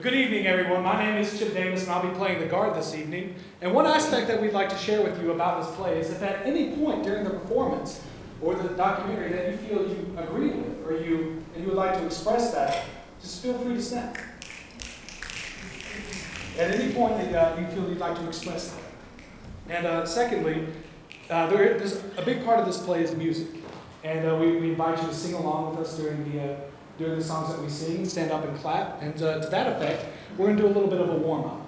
Good evening, everyone. My name is Chip Davis, and I'll be playing the guard this evening. And one aspect that we'd like to share with you about this play is if at any point during the performance or the documentary that you feel you agree with, or you would like to express that, just feel free to snap. At any point that you feel you'd like to express that. And secondly, there's a big part of this play is music, and we invite you to sing along with us during the songs that we sing, stand up and clap. And to that effect, we're going to do a little bit of a warm-up.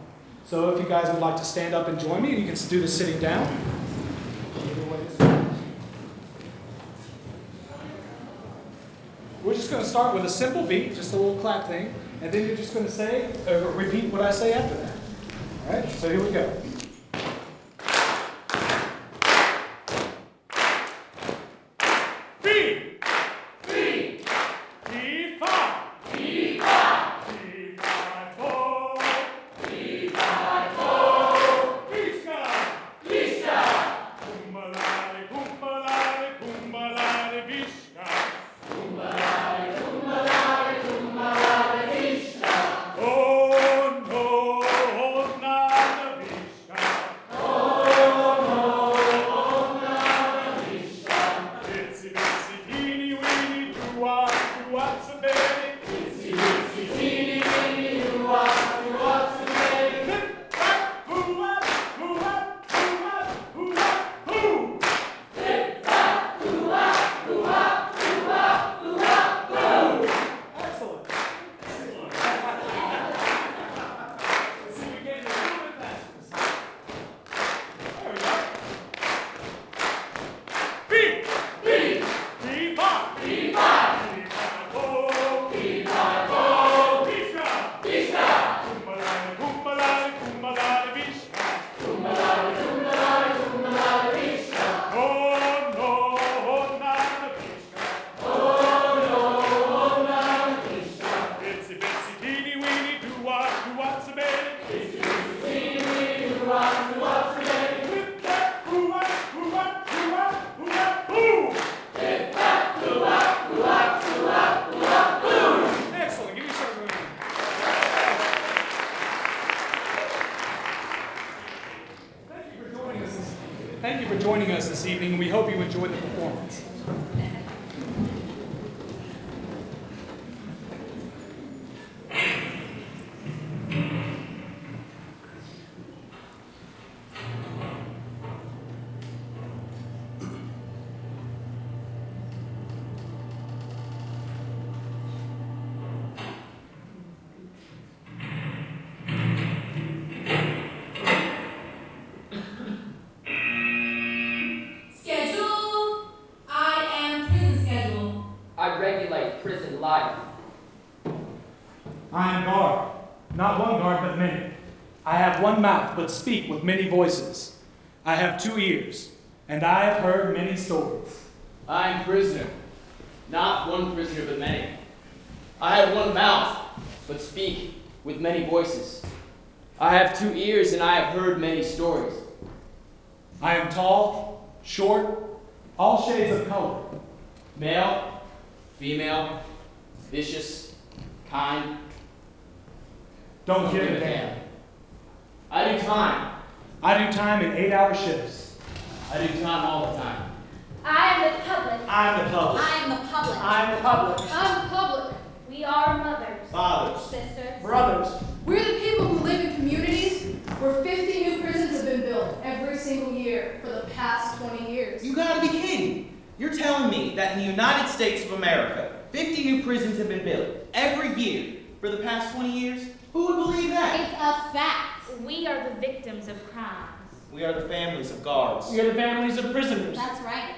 So if you guys would like to stand up and join me, you can do this sitting down. We're just going to start with a simple beat, just a little clap thing, and then you're just going to repeat what I say after that. All right, so here we go. Thank you for joining us this evening, and we hope you enjoyed the performance. Prison life. I am guard, not one guard, but many. I have one mouth, but speak with many voices. I have 2 ears, and I have heard many stories. I am prisoner, not one prisoner, but many. I have one mouth, but speak with many voices. I have 2 ears, and I have heard many stories. I am tall, short, all shades of color. Male, female, vicious, kind. Don't give a damn. I do time. I do time in 8-hour shifts. I do time all the time. I am the public. I'm the public. I am the public. I'm the public. I'm the public. We are mothers, Fathers. sisters, Brothers. We're the people who live in communities where 50 new prisons have been built every single year for the past 20 years. You gotta be kidding. You're telling me that in the United States of America, 50 new prisons have been built every year for the past 20 years? Who would believe that? It's a fact. We are the victims of crimes. We are the families of guards. We are the families of prisoners. That's right.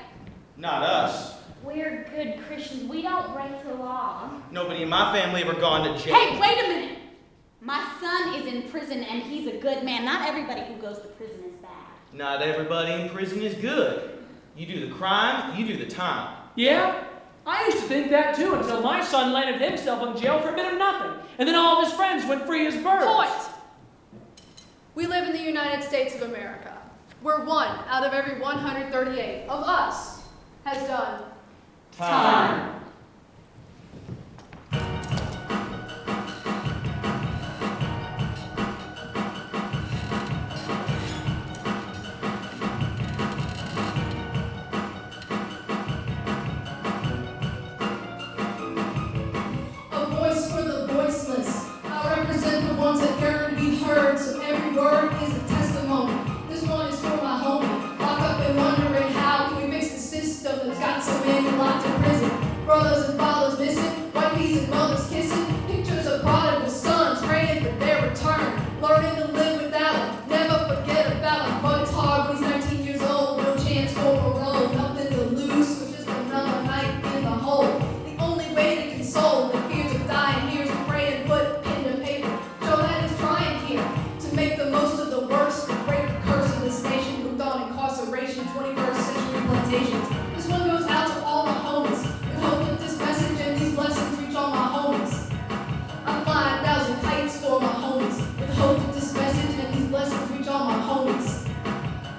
Not us. We're good Christians. We don't break the law. Nobody in my family ever gone to jail. Hey, wait a minute. My son is in prison and he's a good man. Not everybody who goes to prison is bad. Not everybody in prison is good. You do the crime, you do the time. Yeah, I used to think that too until my son landed himself in jail for a bit of nothing. And then all of his friends went free as birds. Point! We live in the United States of America, where 1 out of every 138 of us has done Time. a voice for the voiceless. I represent the ones that yearn to be heard, so every word is a testimony. This one is for my homie, locked up and wondering how can we fix the system that's got so many locked in prison. Brothers and fathers missing, wifeys and mothers kissing, pictures of prodigal sons praying for their return, learning to live without them, never forget about them. But it's hard when he's 19 years old, no chance for parole, nothing to lose, so just another night in the hole. The only way to console the fears of dying here is to pray and put pen to paper. Joe that is trying here to make the most of the worst, to break the curse of this nation, hooked on incarceration, 21st century plantations. This one goes out to all my homies, with hope that this message and these blessings reach all my homies. I'm flying 1,000 kites for my homies, with hope that this message and these blessings reach all my homies.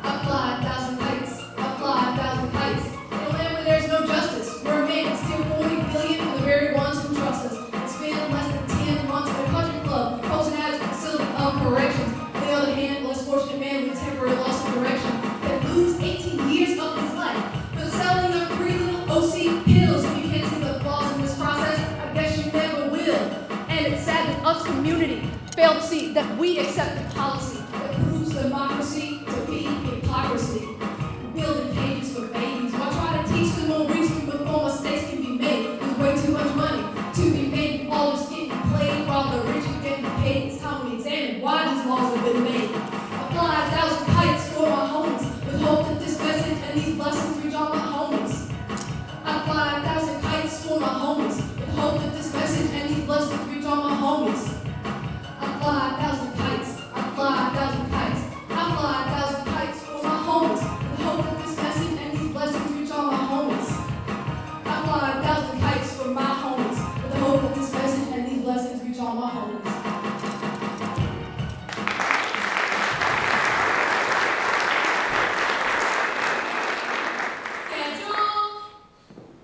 I fly 1,000 kites, I fly 1,000 kites, in a land where there's no justice, where a man can steal 40 billion from the very ones who trust us, and spend less than 10 months at a country club, posing as a facility of corrections. On the other hand, less fortunate man with temporary loss of direction, that loses 18 years of his life for selling of free little OC pills. If you can't see the flaws in this process, I guess you never will. And it's sad that us community fail to see that we accept the policy that proves democracy to be hypocrisy. Building cages for babies, why try to teach them more reason before mistakes can be made? There's way too much money to be made, all just getting played while the rich are getting paid. It's time we examine why these laws have been made. I fly 1,000 kites for my homies, with hope that this message and these blessings reach all my homies. I fly 1,000 kites for my homies, with hope that this message and these blessings reach all my homies. I fly 1,000 kites, I fly 1,000 kites, I fly 1,000 kites for my homies, with hope that this message and these blessings reach all my homies. I fly 1,000 kites for my homies, with the hope that this message and these blessings reach all my homies. Schedule.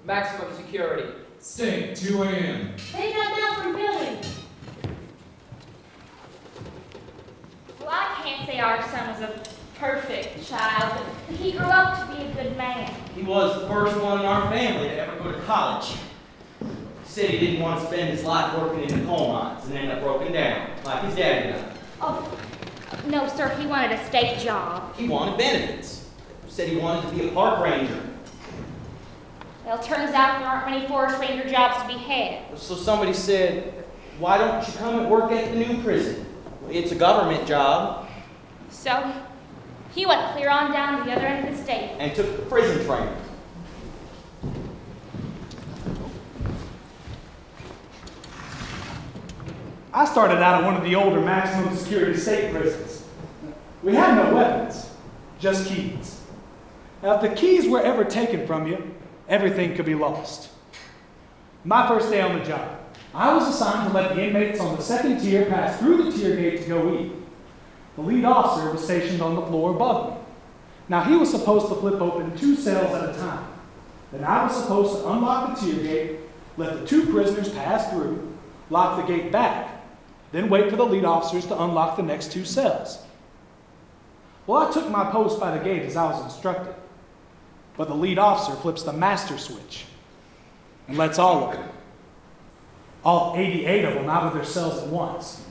Maximum security. Stay, 2 a.m. They got down from Billy. Well, I can't say our son was a perfect child, but he grew up to be a good man. He was the first one in our family to ever go to college. He said he didn't want to spend his life working in the coal mines and end up broken down, like his daddy done. Oh, no, sir, he wanted a state job. He wanted benefits. Said he wanted to be a park ranger. Well, turns out there aren't many forest ranger jobs to be had. So somebody said, why don't you come and work at the new prison? It's a government job. So, he went clear on down to the other end of the state. And took the prison training. I started out in one of the older maximum security state prisons. We had no weapons, just keys. Now, if the keys were ever taken from you, everything could be lost. My first day on the job, I was assigned to let the inmates on the second tier pass through the tier gate to go eat. The lead officer was stationed on the floor above me. Now, he was supposed to flip open 2 cells at a time. Then I was supposed to unlock the tier gate, let the 2 prisoners pass through, lock the gate back, then wait for the lead officers to unlock the next 2 cells. Well, I took my post by the gate as I was instructed. But the lead officer flips the master switch and lets all of them, all 88 of them, out of their cells at once.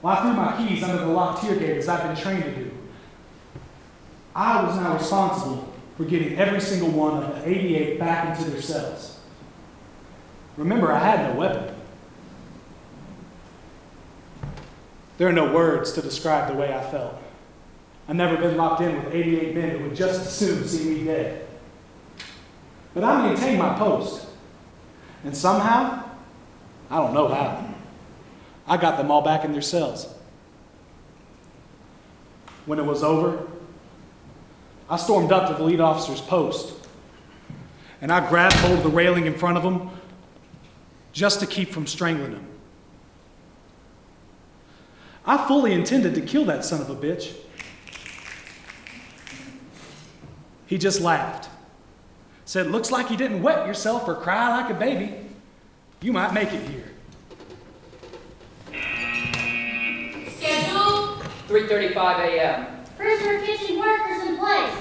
Well, I threw my keys under the locked tier gate as I've been trained to do. I was now responsible for getting every single one of the 88 back into their cells. Remember, I had no weapon. There are no words to describe the way I felt. I've never been locked in with 88 men who would just as soon see me dead. But I maintained my post. And somehow, I don't know how, I got them all back in their cells. When it was over, I stormed up to the lead officer's post, and I grabbed hold of the railing in front of him just to keep from strangling him. I fully intended to kill that son of a bitch. He just laughed. Said, "Looks like you didn't wet yourself or cry like a baby. You might make it here." Schedule. 3:35 a.m. Prisoner kitchen workers in place.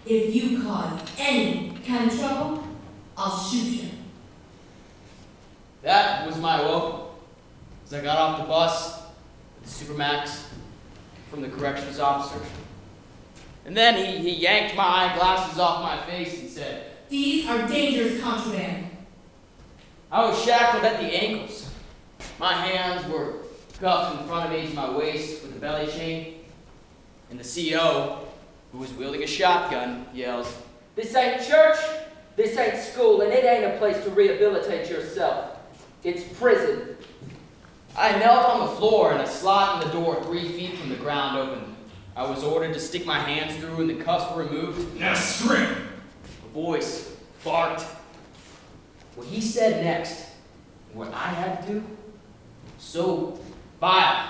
If you cause any kind of trouble, I'll shoot you. That was my welcome. As I got off the bus with the Supermax from the corrections officer. And then he yanked my eyeglasses off my face and said, These are dangerous contraband. I was shackled at the ankles. My hands were cuffed in front of me to my waist with a belly chain. And the CO, who was wielding a shotgun, yells, This ain't church, this ain't school, and it ain't a place to rehabilitate yourself. It's prison. I knelt on the floor and a slot in the door 3 feet from the ground opened. I was ordered to stick my hands through and the cuffs were removed. Now scream! A voice barked. What he said next, and what I had to do, so vile.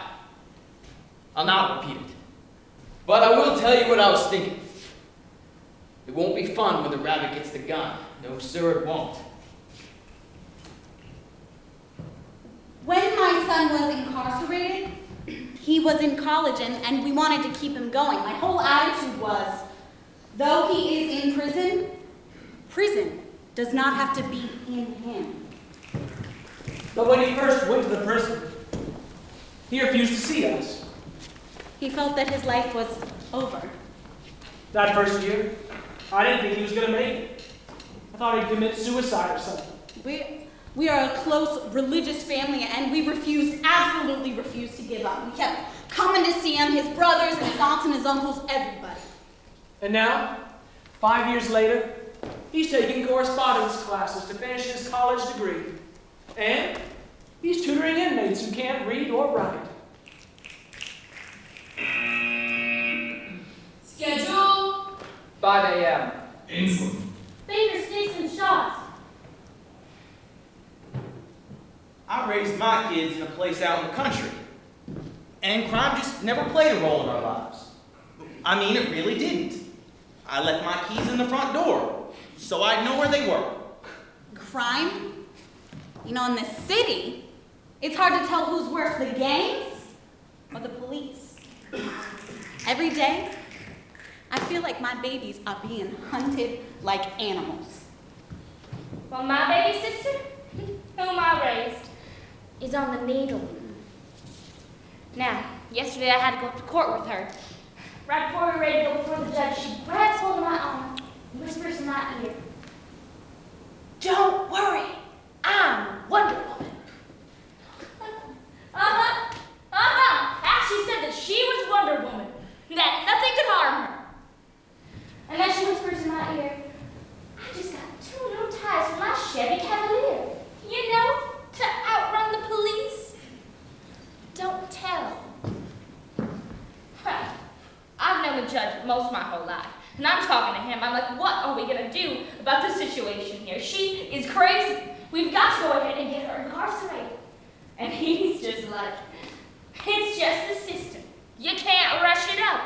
I'll not repeat it. But I will tell you what I was thinking. It won't be fun when the rabbit gets the gun. No, sir, it won't. When my son was incarcerated, he was in college and we wanted to keep him going. My whole attitude was, though he is in prison, prison does not have to be in him. But when he first went to the prison, he refused to see us. He felt that his life was over. That first year, I didn't think he was going to make it. I thought he'd commit suicide or something. We are a close religious family and we absolutely refused to give up. We kept coming to see him, his brothers and his aunts and his uncles, everybody. And now, 5 years later, he's taking correspondence classes to finish his college degree. And he's tutoring inmates who can't read or write. Schedule. 5 a.m. England. Finger sticks and shots. I raised my kids in a place out in the country. And crime just never played a role in our lives. I mean, it really didn't. I left my keys in the front door, so I'd know where they were. Crime? You know, in the city, it's hard to tell who's worse, the gangs or the police. Every day, I feel like my babies are being hunted like animals. Well, my baby sister, whom I raised, is on the needle. Now, yesterday I had to go to court with her. Right before we were ready to go before the judge, she grabs hold of my arm and whispers in my ear, "Don't worry, I'm Wonder Woman." Actually said that she was Wonder Woman, that nothing could harm her. And then she whispers in my ear, "I just got 2 new tires for my Chevy Cavalier. You know, to outrun the police." Don't tell. I've known the judge most of my whole life, and I'm talking to him. I'm like, what are we gonna do about the situation here? She is crazy. We've got to go ahead and get her incarcerated. And he's just like, it's just the system. You can't rush it up.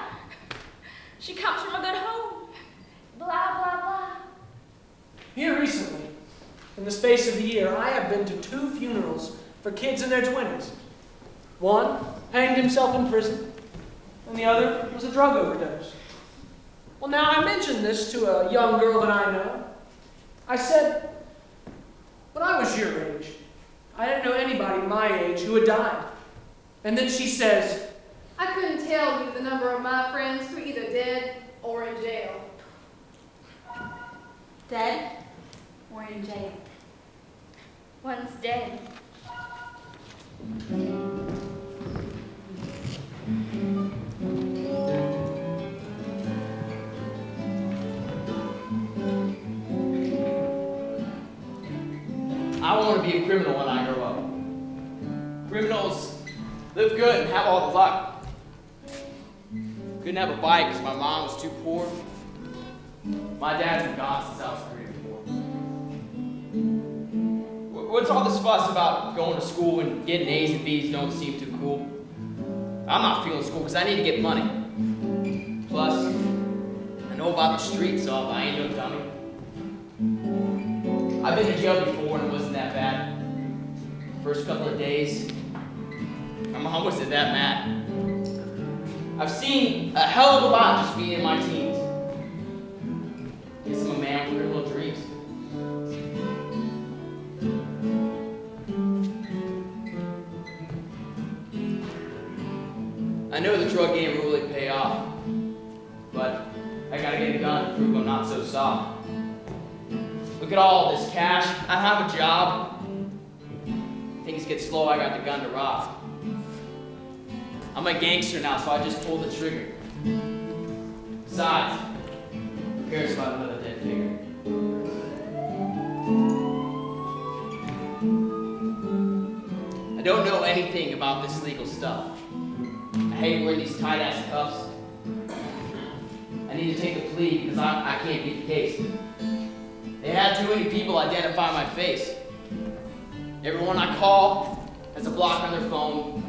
She comes from a good home. Blah, blah, blah. Here recently, in the space of a year, I have been to 2 funerals for kids in their 20s. One hanged himself in prison, and the other was a drug overdose. Well, now I mentioned this to a young girl that I know. I said, when I was your age, I didn't know anybody my age who had died. And then she says, I couldn't tell you the number of my friends who are either dead or in jail. Dead or in jail? One's dead. I want to be a criminal when I grow up. Criminals live good and have all the luck. Couldn't have a bike because my mom was too poor. My dad's been gone since I was 3 or 4. What's all this fuss about going to school and getting A's and B's don't seem too cool? I'm not feeling school because I need to get money. Plus, I know about the streets, so I ain't no dummy. I've been to jail before and it wasn't that bad. First couple of days, my mom wasn't that mad. I've seen a hell of a lot just being in my teens. Guess I'm a man with criminal dreams. I know the drug game will really pay off, but I gotta get a gun to prove I'm not so soft. Look at all this cash. I have a job. Things get slow, I got the gun to rob. I'm a gangster now, so I just pull the trigger. Besides, who cares about another dead figure? I don't know anything about this legal stuff. I hate wearing these tight-ass cuffs. I need to take a plea because I can't beat the case. They had too many people identify my face. Everyone I call has a block on their phone.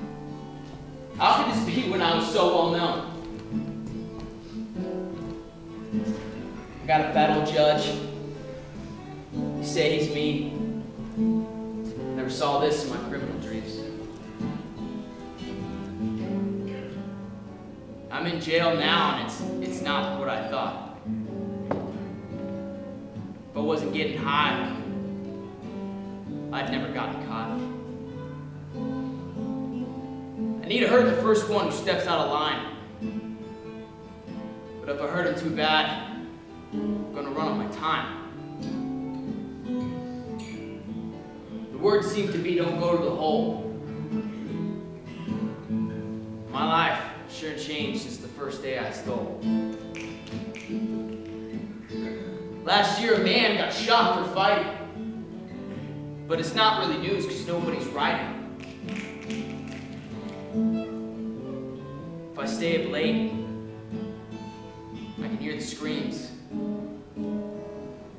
How could this be when I was so well known? I got a fat old judge. He say he's mean. Never saw this in my criminal dreams. I'm in jail now and it's not what I thought. If I wasn't getting high, I'd never gotten caught. I need to hurt the first one who steps out of line. But if I hurt him too bad, I'm gonna run out my time. The word seems to be don't go to the hole. My life sure changed since the first day I stole. Last year, a man got shot for fighting. But it's not really news because nobody's writing. If I stay up late, I can hear the screams. I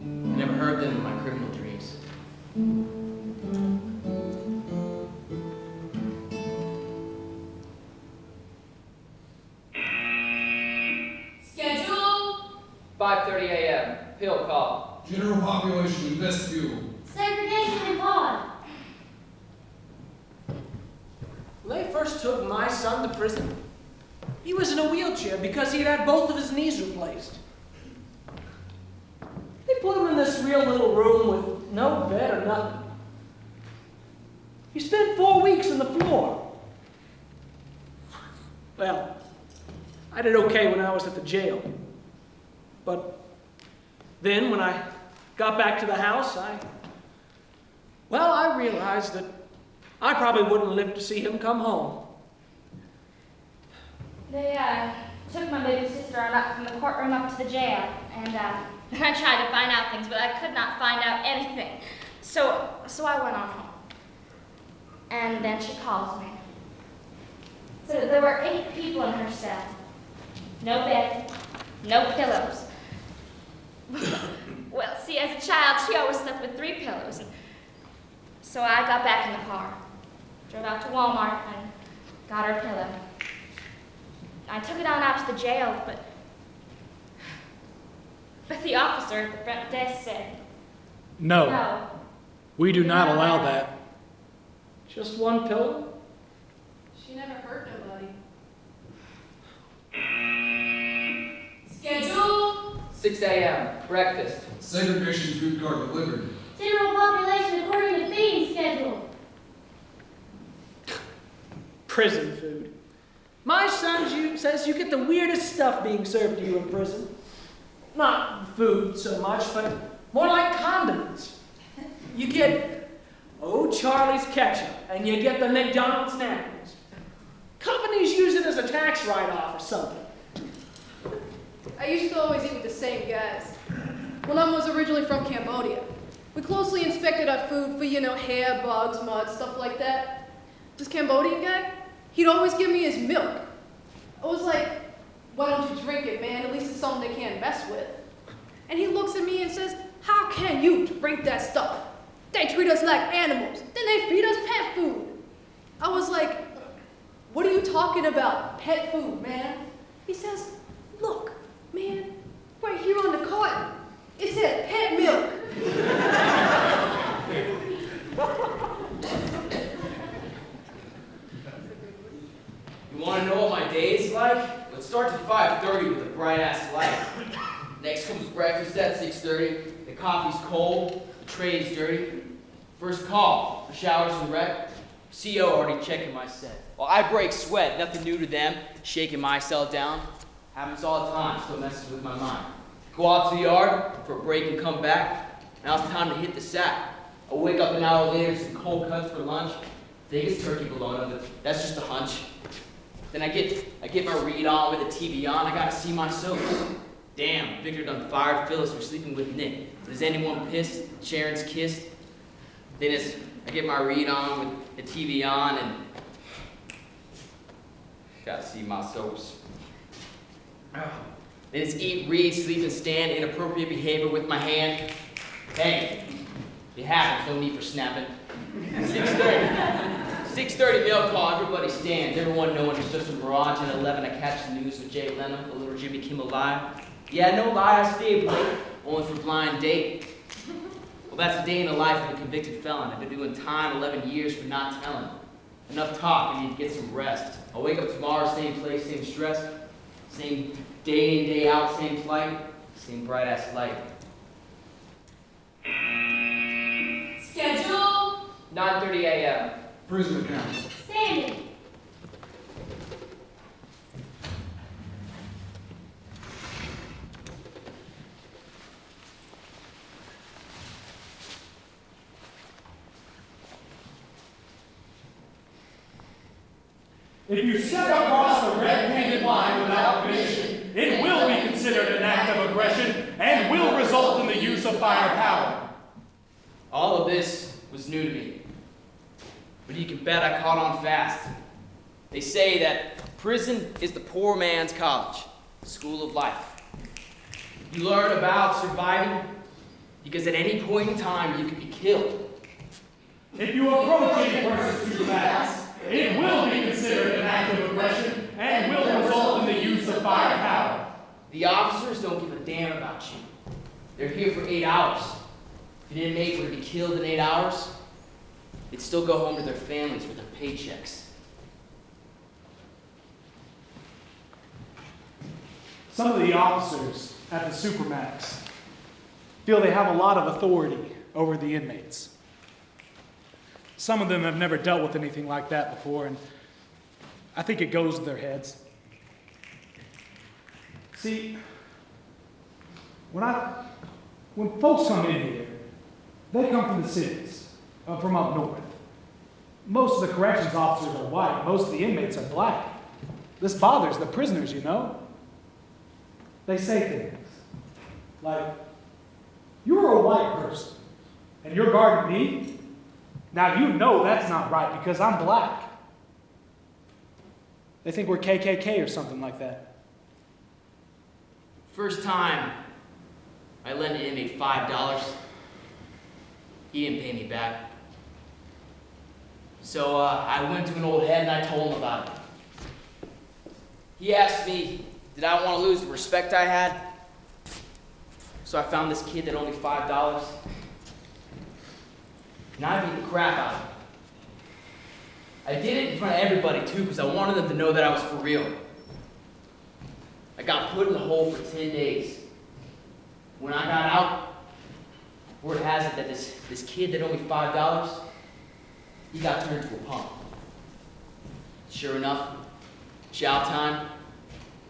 never heard them in my criminal dreams. Schedule. 5:30 a.m. Pill call. General population in vestibule. Segregation and pod. When they first took my son to prison, he was in a wheelchair because he had had both of his knees replaced. They put him in this real little room with no bed or nothing. He spent 4 weeks on the floor. Well, I did okay when I was at the jail. But then when I got back to the house, I realized that I probably wouldn't live to see him come home. They took my baby sister up from the courtroom up to the jail, and I tried to find out things, but I could not find out anything. So I went on home. And then she calls me. So there were 8 people in her cell. No bed, no pillows. Well, see, as a child, she always slept with 3 pillows. And so I got back in the car, drove out to Walmart, and got her a pillow. I took it on out to the jail, but the officer at the front desk said, No, we do not allow that. Just one pillow? She never hurt nobody. Schedule. 6 a.m. Breakfast. Segregation food card delivered. General population according to theme schedule. Prison food. My son says you get the weirdest stuff being served to you in prison. Not food so much, but more like condiments. You get Charlie's ketchup, and you get the McDonald's napkins. Companies use it as a tax write-off or something. I used to always eat with the same guys. One of them was originally from Cambodia. We closely inspected our food for, hair, bugs, mud, stuff like that. This Cambodian guy, he'd always give me his milk. I was like, why don't you drink it, man? At least it's something they can't mess with. And he looks at me and says, how can you drink that stuff? They treat us like animals. Then they feed us pet food. I was like, what are you talking about? Pet food, man. He says, look, man, right here on the carton, it said pet milk. You want to know what my day is like? Let's start at 5:30 with a bright-ass light. Next comes breakfast at 6:30. The coffee's cold. The tray's dirty. First call for showers and rec. CO already checking my set. While I break sweat, nothing new to them. Shaking my cell down. Happens all the time, still messes with my mind. Go out to the yard for a break and come back. Now it's time to hit the sack. I'll wake up an hour later, some cold cuts for lunch. Think it's turkey bologna, but that's just a hunch. Then I get my read on with the TV on. I gotta see my soaps. Damn, Victor done fired Phyllis for sleeping with Nick. But is anyone pissed? Sharon's kissed. Then I get my read on with the TV on and gotta see my soaps. Then it's eat, read, sleep, and stand. Inappropriate behavior with my hand. Hey, it happens. No need for snapping. 6:30. 6:30 mail call, everybody stands. Everyone knowing it's just a mirage. At 11, I catch the news with Jay Leno, the little Jimmy Kimmel Live. Yeah, no lie, I stayed late, only for blind date. Well, that's a day in the life of a convicted felon. I've been doing time 11 years for not telling. Enough talk, I need to get some rest. I'll wake up tomorrow, same place, same stress. Same day in, day out, same flight, same bright-ass light. Schedule. 9:30 a.m. Prison account. Standing. If you step across the red-painted line without permission, it will be considered an act of aggression and will result in the use of firepower. All of this was new to me, but you can bet I caught on fast. They say that prison is the poor man's college, the school of life. You learn about surviving because at any point in time you could be killed. If you approach any person too fast, it will be considered an act of aggression and will result in the use of firepower. The officers don't give a damn about you. They're here for 8 hours. If an inmate were to be killed in 8 hours, they'd still go home to their families with their paychecks. Some of the officers at the Supermax feel they have a lot of authority over the inmates. Some of them have never dealt with anything like that before, and I think it goes to their heads. See, when folks come in here, they come from the cities, from up north. Most of the corrections officers are white. Most of the inmates are black. This bothers the prisoners, you know. They say things like, "You're a white person, and you're guarding me? Now you know that's not right because I'm black." They think we're KKK or something like that. First time I lent an inmate $5, he didn't pay me back. So I went to an old head and I told him about it. He asked me, did I want to lose the respect I had? So I found this kid that owed me $5. And I beat the crap out of him. I did it in front of everybody too, because I wanted them to know that I was for real. I got put in the hole for 10 days. When I got out, word has it that this kid that owed me $5, he got turned into a punk. Sure enough, chow time,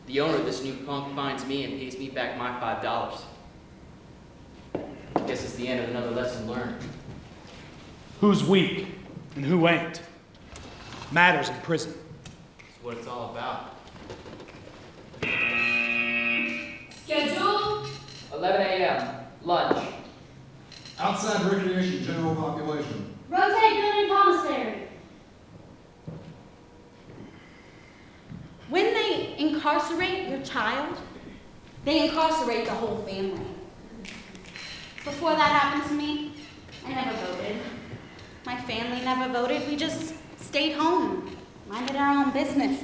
the owner of this new punk finds me and pays me back my $5. Guess it's the end of another lesson learned. Who's weak and who ain't matters in prison. That's what it's all about. Schedule. 11 a.m., lunch. Outside recreation, general population. Rotate building commissary. When they incarcerate your child, they incarcerate the whole family. Before that happened to me, I never voted. My family never voted. We just stayed home, minded our own business.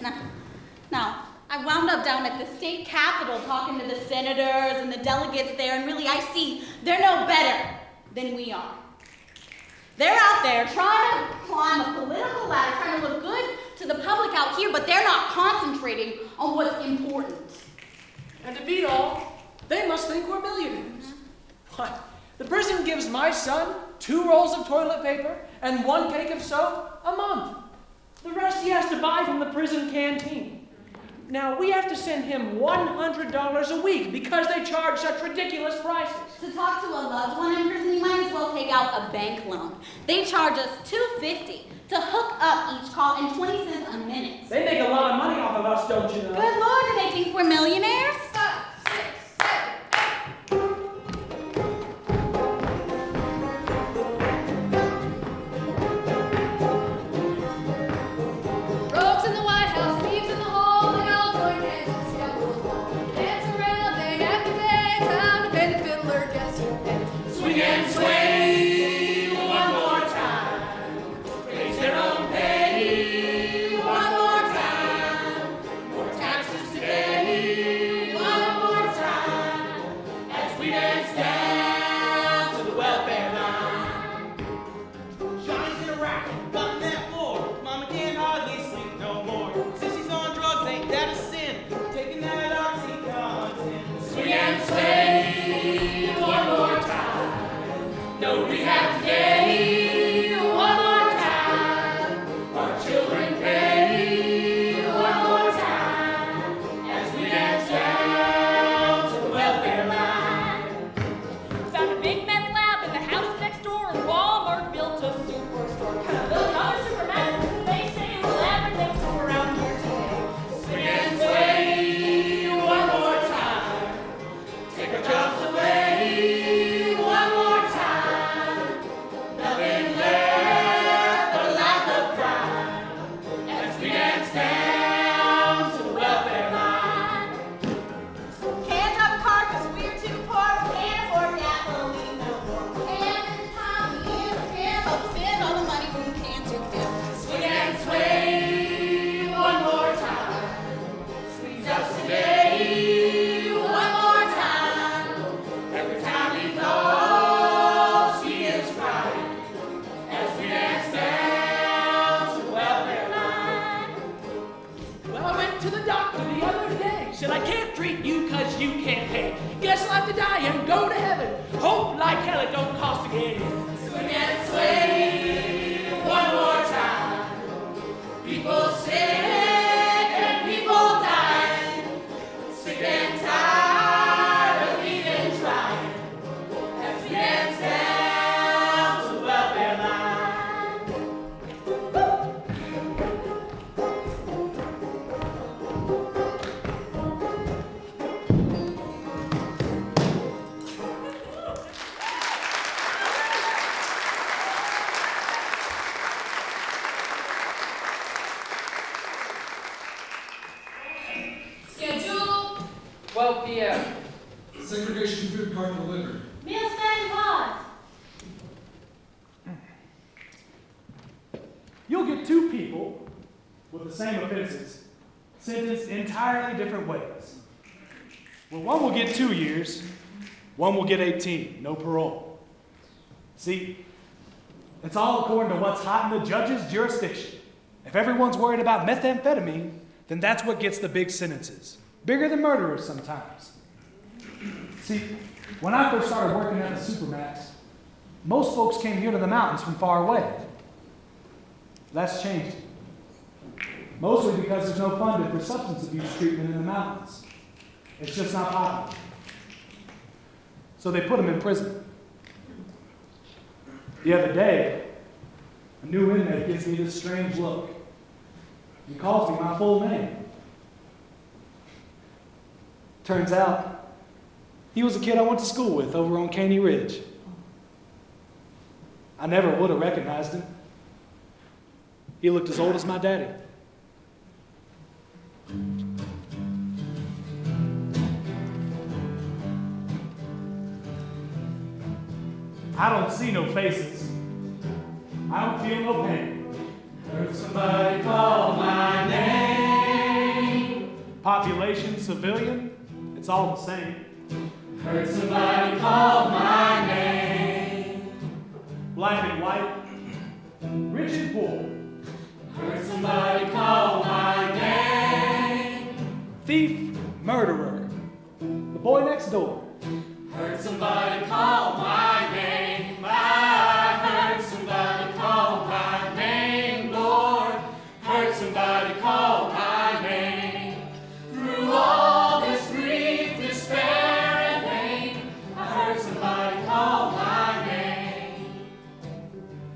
Now, I wound up down at the state capitol talking to the senators and the delegates there, and really I see they're no better than we are. They're out there trying to climb a political ladder, trying to look good to the public out here, but they're not concentrating on what's important. And to beat all, they must think we're millionaires. What? The prison gives my son 2 rolls of toilet paper and 1 cake of soap a month. The rest he has to buy from the prison canteen. Now, we have to send him $100 a week because they charge such ridiculous prices. To talk to a loved one in prison, you might as well take out a bank loan. They charge us $2.50 to hook up each call and 20 cents a minute. They make a lot of money off of us, don't you know? Good Lord, do they think we're millionaires? 5, 6, 7, 8. Rogues in the White House, thieves in the hall, they all join hands and see how we'll fall. Dance around day after day, time to pay the fiddler just who pays. Swing and sway one more time. Raise their own pay one more time. More taxes today one more time. As we dance down to the welfare line. Johnny's in a racket, button that floor. Mama can't hardly sleep no more. Sissy's on drugs, ain't that a sin? Taking that OxyContin. Swing and sway one more time. No rehab today one more time. Our children pay one more time. As we dance down to the welfare line. Found a big meth lab in the house next door, and Walmart built a superstore. Built another supermarket, they say we'll everything's around here today. Swing and sway one more time. Take our jobs away one more time. Nothing left but a life of crime. As we dance down to the welfare line. Can't drive a car 'cause we're too poor. Can't afford gasoline no more. And this time we interfere, but we spend all the money we can to fill. Swing and sway one more time. Squeeze us today one more time. Every time he calls, he is crying. As we dance down to the welfare line. Well, I went to the doctor the other day. Said I can't treat you 'cause you can't pay. Guess I'll have to die and go to heaven. Hope like hell it don't cost to get in. Swing and sway one more time. People sick and people dying. Sick and tired of even trying. As we dance down to the welfare line. Schedule. 12 p.m. Segregation food cart delivered. Meals fed in pods. You'll get 2 people with the same offenses sentenced entirely different ways. Well, one will get 2 years, one will get 18, no parole. See, it's all according to what's hot in the judge's jurisdiction. If everyone's worried about methamphetamine, then that's what gets the big sentences. Bigger than murderers sometimes. See, when I first started working at the Supermax, most folks came here to the mountains from far away. That's changing. Mostly because there's no funding for substance abuse treatment in the mountains. It's just not popular. So they put them in prison. The other day, a new inmate gives me this strange look. He calls me my full name. Turns out, he was a kid I went to school with over on Caney Ridge. I never would have recognized him. He looked as old as my daddy. I don't see no faces. I don't feel no pain. Heard somebody call my name. Population, civilian, it's all the same. Heard somebody call my name. Black and white, rich and poor. Heard somebody call my name. Thief, murderer, the boy next door. Heard somebody call my name. I heard somebody call my name, Lord. Heard somebody call my name. Through all this grief, despair, and pain, I heard somebody call my name.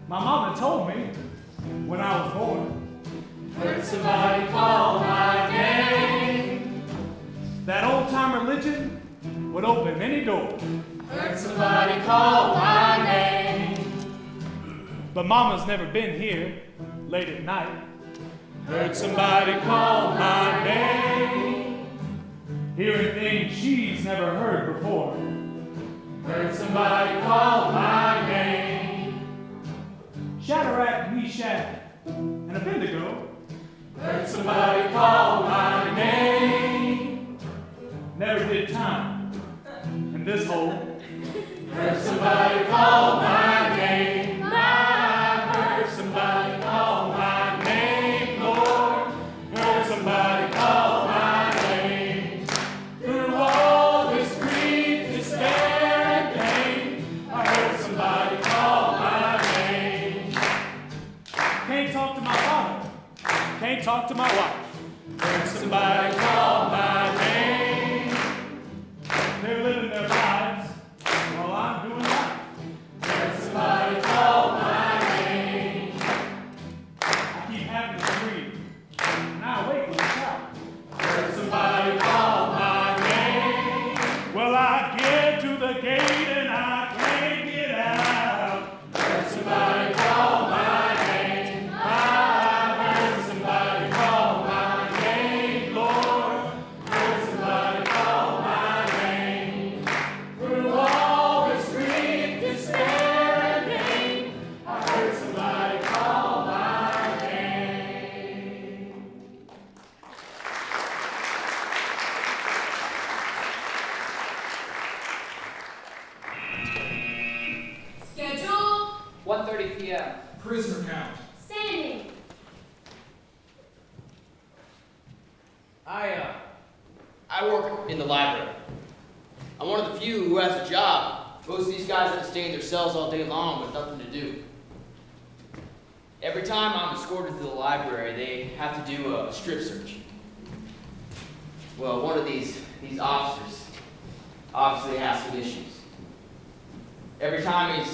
My mama told me when I was born. Heard somebody call my name. That old-time religion would open any door. Heard somebody call my name. But Mama's never been here late at night. Heard somebody call my name. Hearing things she's never heard before. Heard somebody call my name. Shadrach, Meshach, and Abednego. Heard somebody call my name. Never did time in this hole. Heard somebody call my name. I heard somebody call my name, Lord. Heard somebody call my name. Through all this grief, despair, and pain, I heard somebody call my name. Can't talk to my father. Can't talk to my wife. Heard somebody call my name. They're living their lives while I'm doing life. Heard somebody call my name. I keep having to breathe, and I wake with a shout. Heard somebody call my name. Well, I get to the gate and I can't get out. Heard somebody call my name. I heard somebody call my name, Lord. Heard somebody call my name. Through all this grief, despair, and pain, I heard somebody call my name. Schedule. 1:30 p.m. Prisoner count. Standing. I work in the library. I'm one of the few who has a job. Most of these guys have to stay in their cells all day long with nothing to do. Every time I'm escorted to the library, they have to do a strip search. Well, one of these officers obviously has some issues. Every time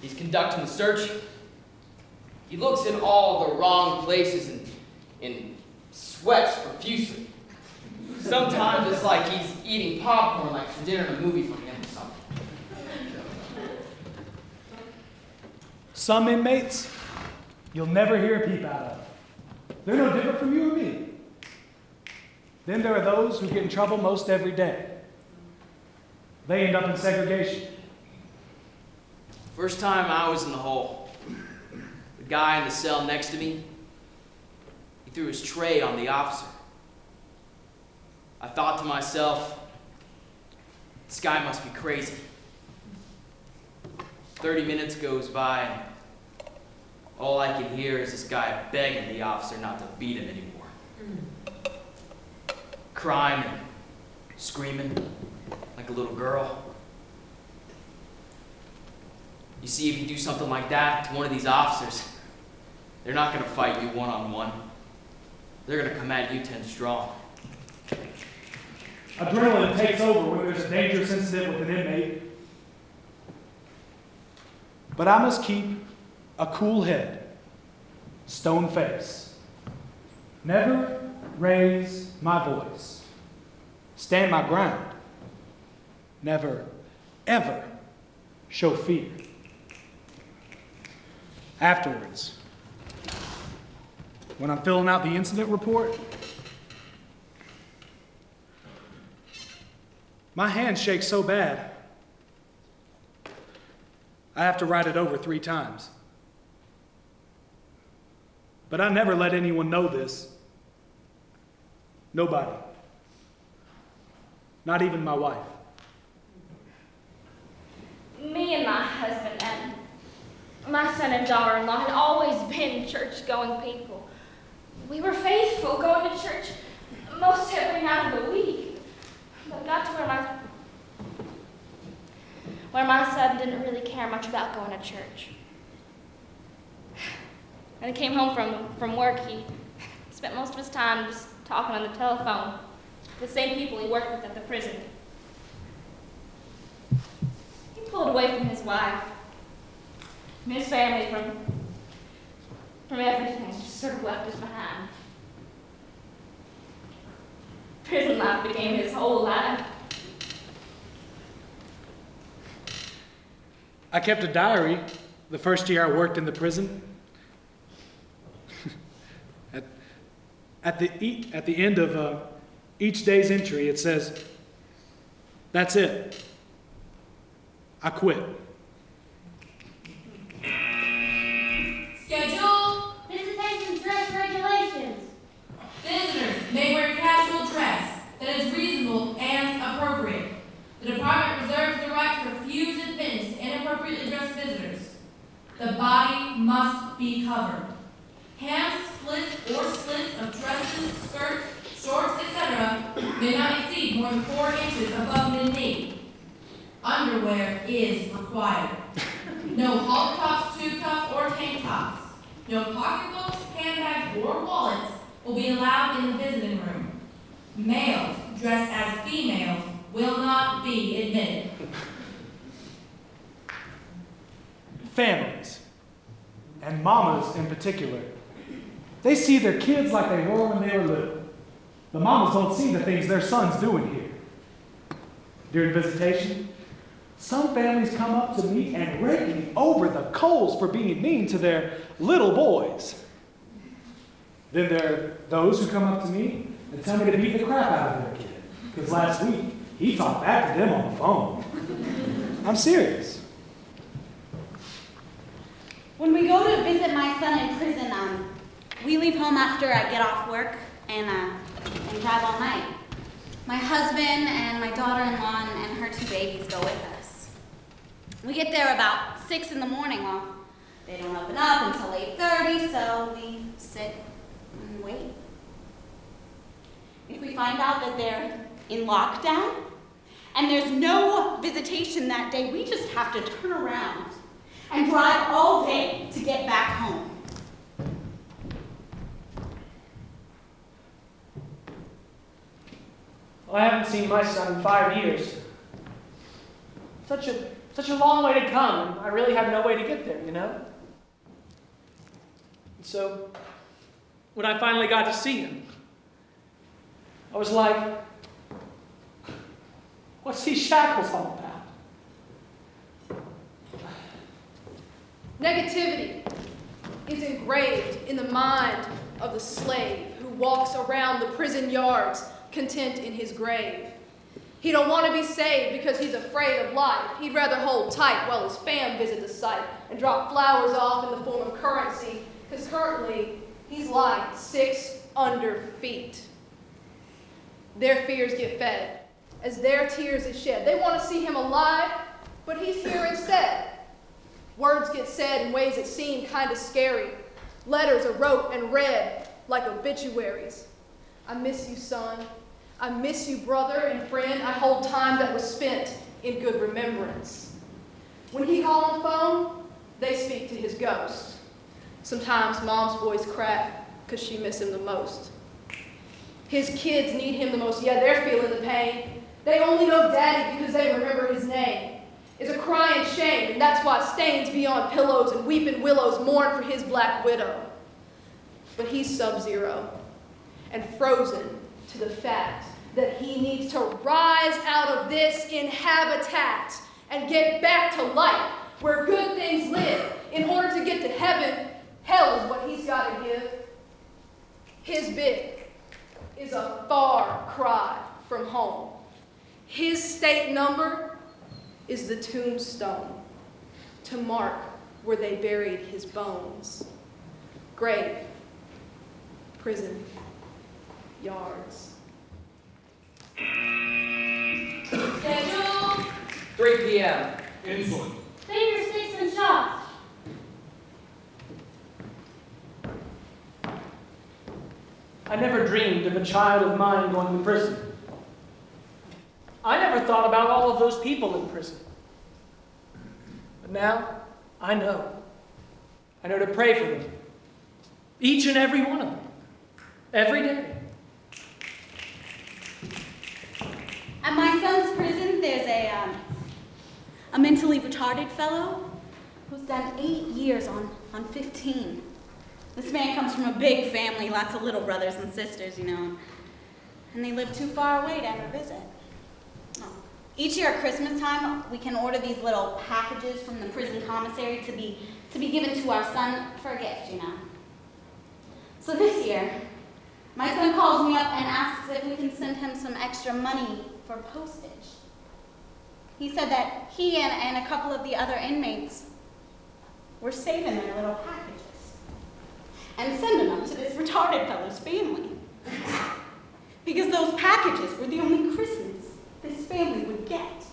he's conducting the search, he looks in all the wrong places and sweats profusely. Sometimes it's like he's eating popcorn like for dinner in a movie from him or something. Some inmates, you'll never hear a peep out of. They're no different from you or me. Then there are those who get in trouble most every day. They end up in segregation. First time I was in the hole, the guy in the cell next to me, he threw his tray on the officer. I thought to myself, this guy must be crazy. 30 minutes goes by, All I can hear is this guy begging the officer not to beat him anymore. Crying and screaming like a little girl. You see, if you do something like that to one of these officers, they're not going to fight you one-on-one. They're going to come at you 10 strong. Adrenaline takes over when there's a dangerous incident with an inmate. But I must keep a cool head, stone face. Never raise my voice. Stand my ground. Never, ever show fear. Afterwards, when I'm filling out the incident report, my hand shakes so bad, I have to write it over 3 times. But I never let anyone know this. Nobody. Not even my wife. Me and my husband and my son and daughter-in-law had always been church-going people. We were faithful, going to church most every night of the week. But it got to where my son didn't really care much about going to church. When he came home from work, he spent most of his time just talking on the telephone. The same people he worked with at the prison. He pulled away from his wife, from his family, from everything, just sort of left us behind. Prison life became his whole life. I kept a diary the first year I worked in the prison. At the end of each day's entry, it says, "That's it. I quit." Schedule. Visitation dress regulations. Visitors may wear casual dress that is reasonable and appropriate. The department reserves the right to refuse admittance to inappropriately dressed visitors. The body must be covered. Hem, splits, or slits of dresses, skirts, shorts, etc. may not exceed more than 4 inches above mid-knee. Underwear is required. No halter tops, tube tops, or tank tops. No pocketbooks, handbags, or wallets will be allowed in the visiting room. Males dressed as females will not be admitted. Families, and mamas in particular, they see their kids like they were when they were little. The mamas don't see the things their son's doing here. During visitation, some families come up to me and rake me over the coals for being mean to their little boys. Then there are those who come up to me and tell me to beat the crap out of their kid, because last week he talked back to them on the phone. I'm serious. When we go to visit my son in prison, we leave home after I get off work and drive all night. My husband and my daughter-in-law and her 2 babies go with us. We get there about 6 in the morning. Well, they don't open up until 8:30, so we sit and wait. If we find out that they're in lockdown and there's no visitation that day, we just have to turn around and drive all day to get back home. Well, I haven't seen my son in 5 years. Such a long way to come, and I really have no way to get there, you know? And so, when I finally got to see him, I was like, what's these shackles all about? Negativity is engraved in the mind of the slave who walks around the prison yards content in his grave. He don't want to be saved because he's afraid of life. He'd rather hold tight while his fam visit the site and drop flowers off in the form of currency, because currently he's lying 6 under feet. Their fears get fed as their tears is shed. They want to see him alive, but he's here instead. Words get said in ways that seem kind of scary. Letters are wrote and read like obituaries. I miss you, son. I miss you, brother and friend. I hold time that was spent in good remembrance. When he called on the phone, they speak to his ghost. Sometimes mom's voice crack because she miss him the most. His kids need him the most. Yeah, they're feeling the pain. They only know daddy because they remember his name. It's a crying shame, and that's why stains beyond pillows and weeping willows mourn for his black widow. But he's sub-zero and frozen to the fact that he needs to rise out of this inhabitat and get back to life where good things live. In order to get to heaven, hell is what he's got to give. His bid is a far cry from home. His state number is the tombstone to mark where they buried his bones. Grave, prison, yards. Schedule. 3 p.m. Insulin. Finger sticks and shots. I never dreamed of a child of mine going to prison. I never thought about all of those people in prison. But now, I know. I know to pray for them. Each and every one of them. Every day. At my son's prison, there's a mentally retarded fellow who's done 8 years on 15. This man comes from a big family, lots of little brothers and sisters, you know, and they live too far away to ever visit. Each year at Christmas time, we can order these little packages from the prison commissary to be given to our son for a gift, you know. So this year, my son calls me up and asks if we can send him some extra money for postage. He said that he and a couple of the other inmates were saving their little packages and sending them to this retarded fellow's family. Because those packages were the only Christmas this family would get.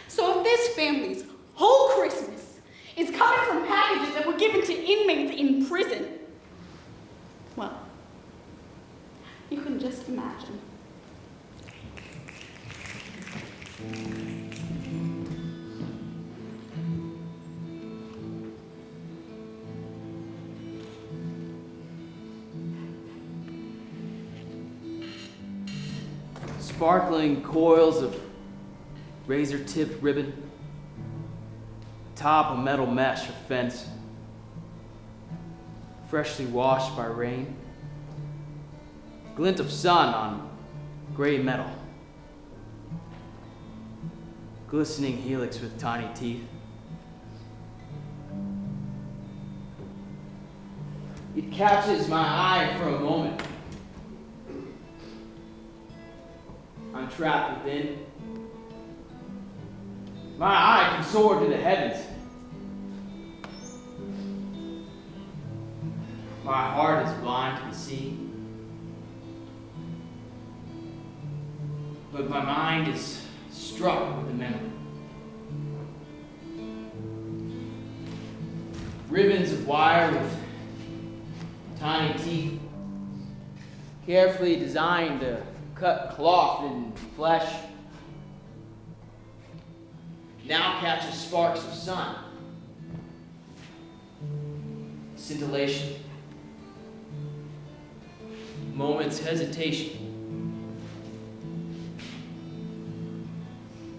So if this family's whole Christmas is coming from packages that were given to inmates in prison, well, you can just imagine. Sparkling coils of razor-tipped ribbon, top a metal mesh or fence, freshly washed by rain, glint of sun on gray metal, glistening helix with tiny teeth. It catches my eye for a moment. I'm trapped within. My eye can soar to the heavens. My heart is blind to the sea. But my mind is struck with a memory. Ribbons of wire with tiny teeth, carefully designed to cut cloth and flesh, now catches sparks of sun, scintillation, moment's hesitation.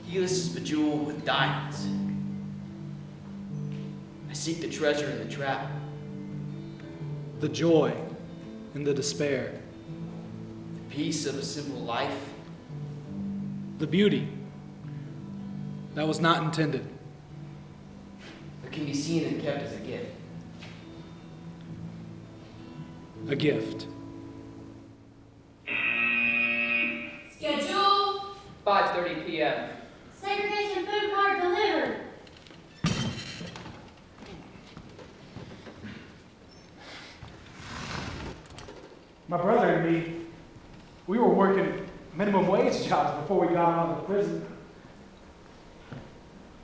Helix is bejeweled with diamonds. I seek the treasure in the trap. The joy and the despair. The peace of a simple life. The beauty that was not intended. That can be seen and kept as a gift. A gift. Schedule. 5:30 p.m. Segregation food card delivered. My brother and me, we were working minimum wage jobs before we got out of the prison.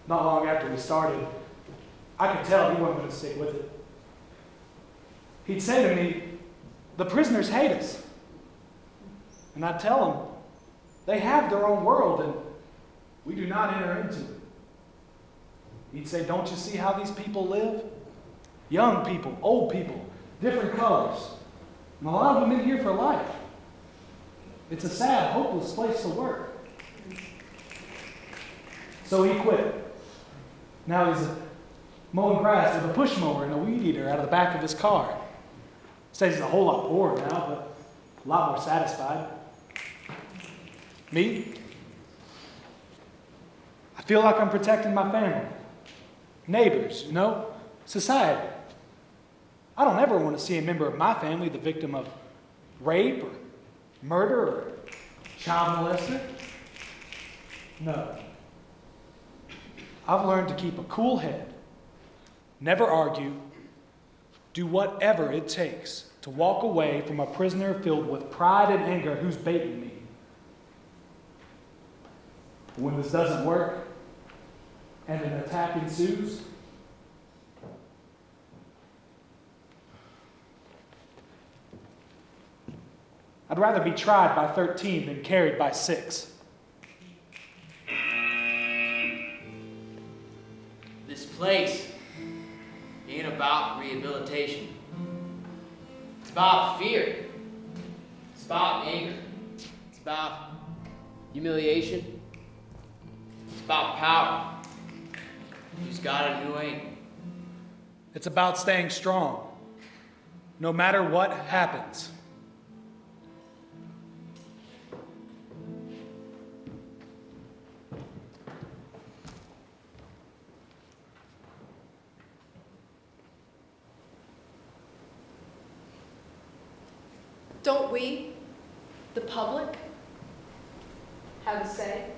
Not long after we started, I could tell he wasn't going to stick with it. He'd say to me, "The prisoners hate us." And I'd tell him, "They have their own world and we do not enter into it." He'd say, "Don't you see how these people live? Young people, old people, different colors. And a lot of them in here for life. It's a sad, hopeless place to work." So he quit. Now he's mowing grass with a push mower and a weed eater out of the back of his car. Says he's a whole lot poorer now, but a lot more satisfied. Me? I feel like I'm protecting my family, neighbors, society. I don't ever want to see a member of my family the victim of rape or murder or child molester. No. I've learned to keep a cool head, never argue, do whatever it takes to walk away from a prisoner filled with pride and anger who's baiting me. When this doesn't work and an attack ensues, I'd rather be tried by 13 than carried by 6. This place ain't about rehabilitation. It's about fear. It's about anger. It's about humiliation. It's about power. Who's got a new aim? It's about staying strong, no matter what happens. Don't we, the public, have a say?